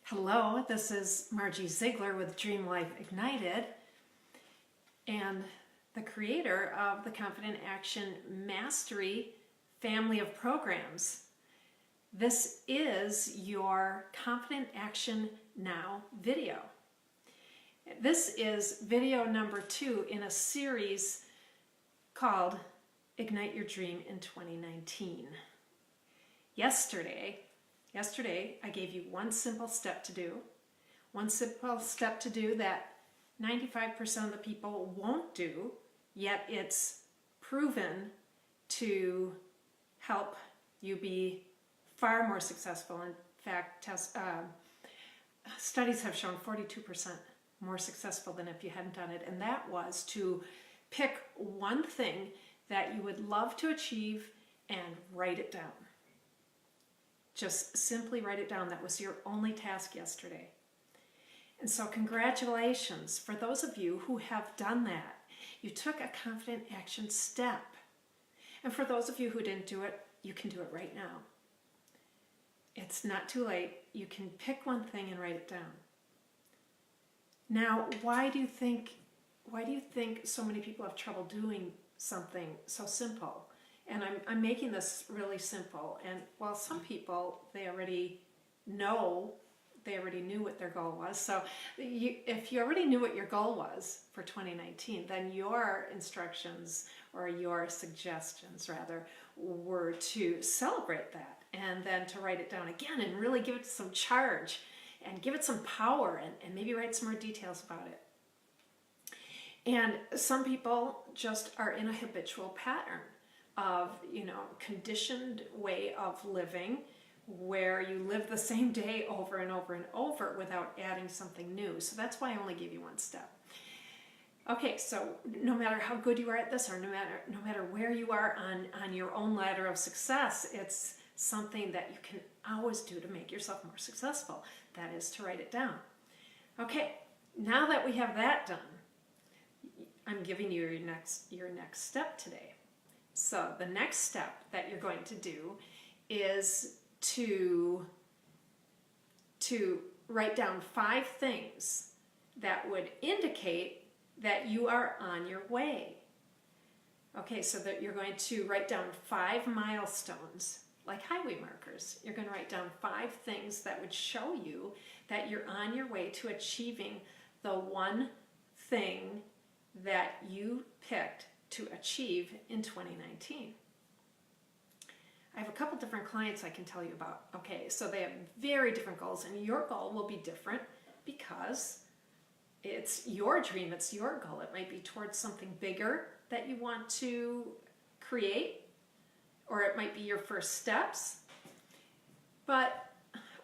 Hello, this is Margie Ziegler with Dream Life Ignited and the creator of the Confident Action Mastery family of programs. This is your Confident Action Now video. This is video number 2 in a series called Ignite Your Dream in 2019. Yesterday, I gave you one simple step to do that 95% of the people won't do, yet it's proven to help you be far more successful. In fact, studies have shown 42% more successful than if you hadn't done it, and that was to pick one thing that you would love to achieve and write it down. Just simply write it down. That was your only task yesterday. And so congratulations for those of you who have done that. You took a confident action step. And for those of you who didn't do it, you can do it right now. It's not too late. You can pick one thing and write it down. Now, why do you think so many people have trouble doing something so simple? And I'm making this really simple. And while some people, they already knew what their goal was. So if you already knew what your goal was for 2019, then your instructions, or your suggestions rather, were to celebrate that and then to write it down again and really give it some charge and give it some power and maybe write some more details about it. And some people just are in a habitual pattern of, conditioned way of living where you live the same day over and over and over without adding something new. So that's why I only gave you one step. Okay, so no matter how good you are at this, or no matter where you are on your own ladder of success, it's something that you can always do to make yourself more successful. That is to write it down. Okay, now that we have that done, I'm giving you your next step today. So the next step that you're going to do is to write down 5 things that would indicate that you are on your way. Okay, so that you're going to write down 5 milestones, like highway markers. You're going to write down 5 things that would show you that you're on your way to achieving the one thing that you picked to achieve in 2019. I have a couple different clients I can tell you about. Okay, so they have very different goals, and your goal will be different because it's your dream, it's your goal. It might be towards something bigger that you want to create, or it might be your first steps. But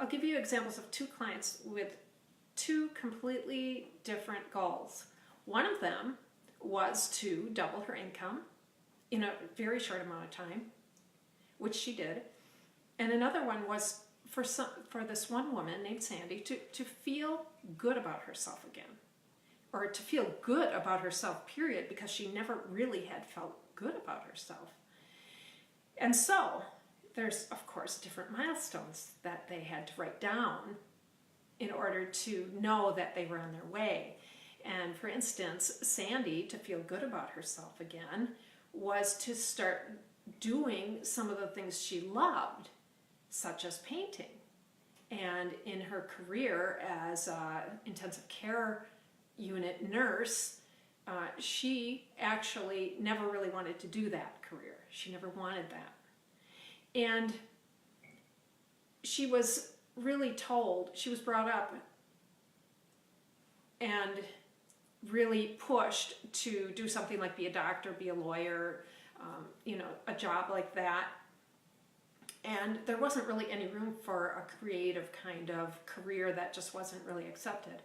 I'll give you examples of 2 clients with 2 completely different goals. One of them was to double her income in a very short amount of time, which she did. And another one was for this one woman named Sandy to feel good about herself again, or to feel good about herself, period, because she never really had felt good about herself. And so there's, of course, different milestones that they had to write down in order to know that they were on their way. And for instance, Sandy, to feel good about herself again, was to start doing some of the things she loved, such as painting. And in her career as an intensive care unit nurse, she actually never really wanted to do that career. She never wanted that. And she was really told, she was brought up and really pushed to do something like be a doctor, be a lawyer, a job like that. And there wasn't really any room for a creative kind of career that just wasn't really accepted.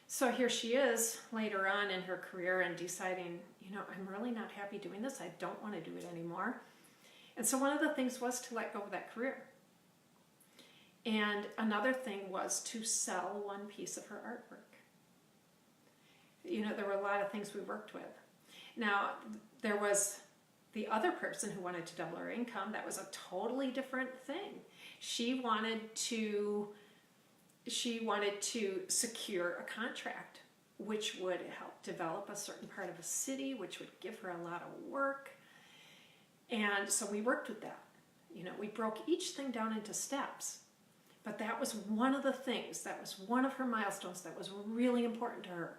So here she is later on in her career and deciding, I'm really not happy doing this. I don't want to do it anymore. And so one of the things was to let go of that career. And another thing was to sell one piece of her artwork. There were a lot of things we worked with. Now, there was the other person who wanted to double her income. That was a totally different thing. She wanted to she wanted to secure a contract which would help develop a certain part of a city, which would give her a lot of work. And so we worked with that. You know, we broke each thing down into steps. But that was one of the things, that was one of her milestones that was really important to her.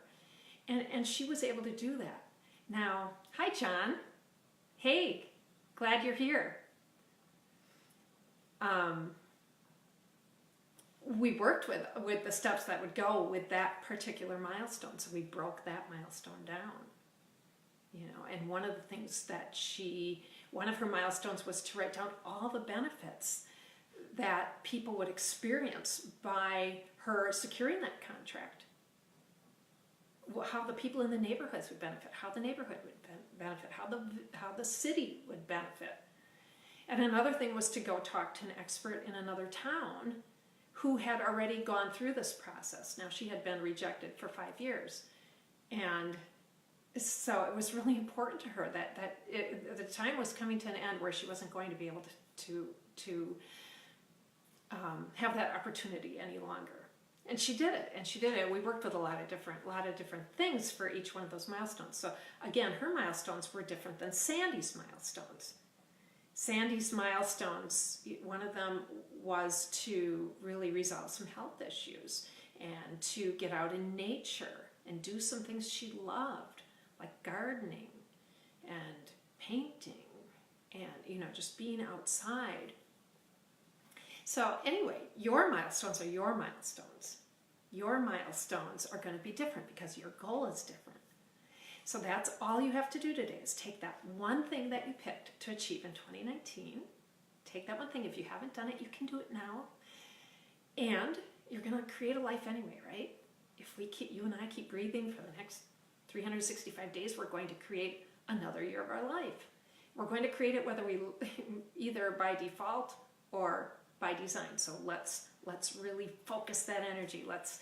And she was able to do that. Now, hi John. Hey, glad you're here. We worked with the steps that would go with that particular milestone. So we broke that milestone down. You know, and one of the things that one of her milestones was to write down all the benefits that people would experience by her securing that contract. How the people in the neighborhoods would benefit, how the neighborhood would benefit, how the city would benefit. And another thing was to go talk to an expert in another town who had already gone through this process. Now, she had been rejected for 5 years. And so it was really important to her that the time was coming to an end where she wasn't going to be able to have that opportunity any longer. And she did it, We worked with a lot of different things for each one of those milestones. So again, her milestones were different than Sandy's milestones. Sandy's milestones, one of them was to really resolve some health issues and to get out in nature and do some things she loved, like gardening and painting and, you know, just being outside. So anyway, your milestones are your milestones. Your milestones are going to be different because your goal is different. So that's all you have to do today is take that one thing that you picked to achieve in 2019. Take that one thing. If you haven't done it, you can do it now. And you're going to create a life anyway, right? If you and I keep breathing for the next 365 days, we're going to create another year of our life. We're going to create it whether we either by default or by design. So let's really focus that energy. Let's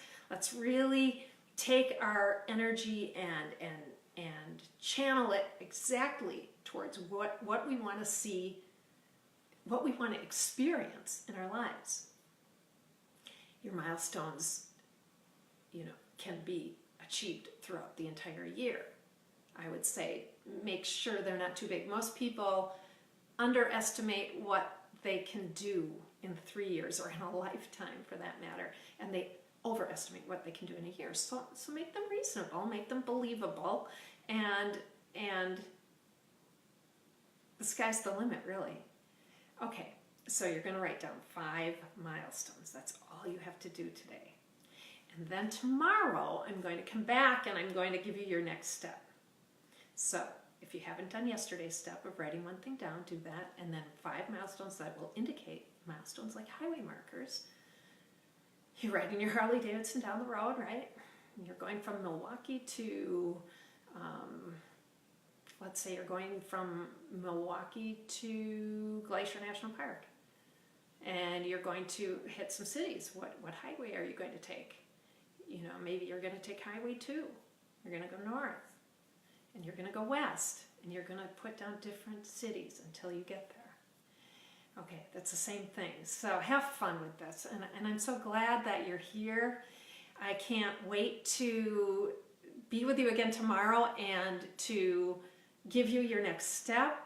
really take our energy and channel it exactly towards what we want to see, what we want to experience in our lives. Your milestones, you know, can be achieved throughout the entire year. I would say make sure they're not too big. Most people underestimate what they can do in 3 years or in a lifetime for that matter, and they overestimate what they can do in a year. So make them reasonable, make them believable, and the sky's the limit, really. Okay, so you're going to write down 5 milestones. That's all you have to do today. And then tomorrow I'm going to come back and I'm going to give you your next step. So if you haven't done yesterday's step of writing one thing down, do that, and then 5 milestones that will indicate milestones like highway markers. You're riding your Harley Davidson down the road, right? You're going from Milwaukee to, let's say you're going from Milwaukee to Glacier National Park. And you're going to hit some cities. What highway are you going to take? You know, maybe you're going to take Highway 2. You're going to go north. And you're going to go west. And you're going to put down different cities until you get there. Okay, that's the same thing. So have fun with this. And I'm so glad that you're here. I can't wait to be with you again tomorrow and to give you your next step.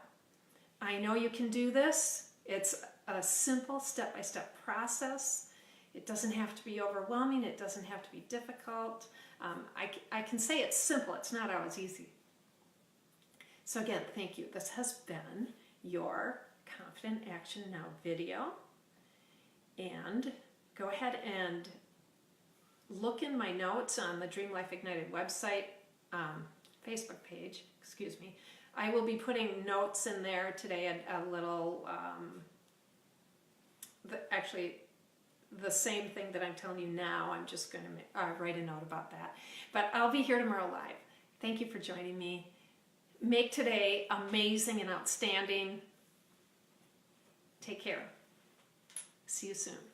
I know you can do this. It's a simple step-by-step process. It doesn't have to be overwhelming. It doesn't have to be difficult. I can say it's simple. It's not always easy. So again, thank you. This has been your Confident Action Now video. And go ahead and look in my notes on the Dream Life Ignited website, Facebook page, excuse me. I will be putting notes in there today, a little, actually the same thing that I'm telling you now. I'm just going to write a note about that. But I'll be here tomorrow live. Thank you for joining me. Make today amazing and outstanding. Take care. See you soon.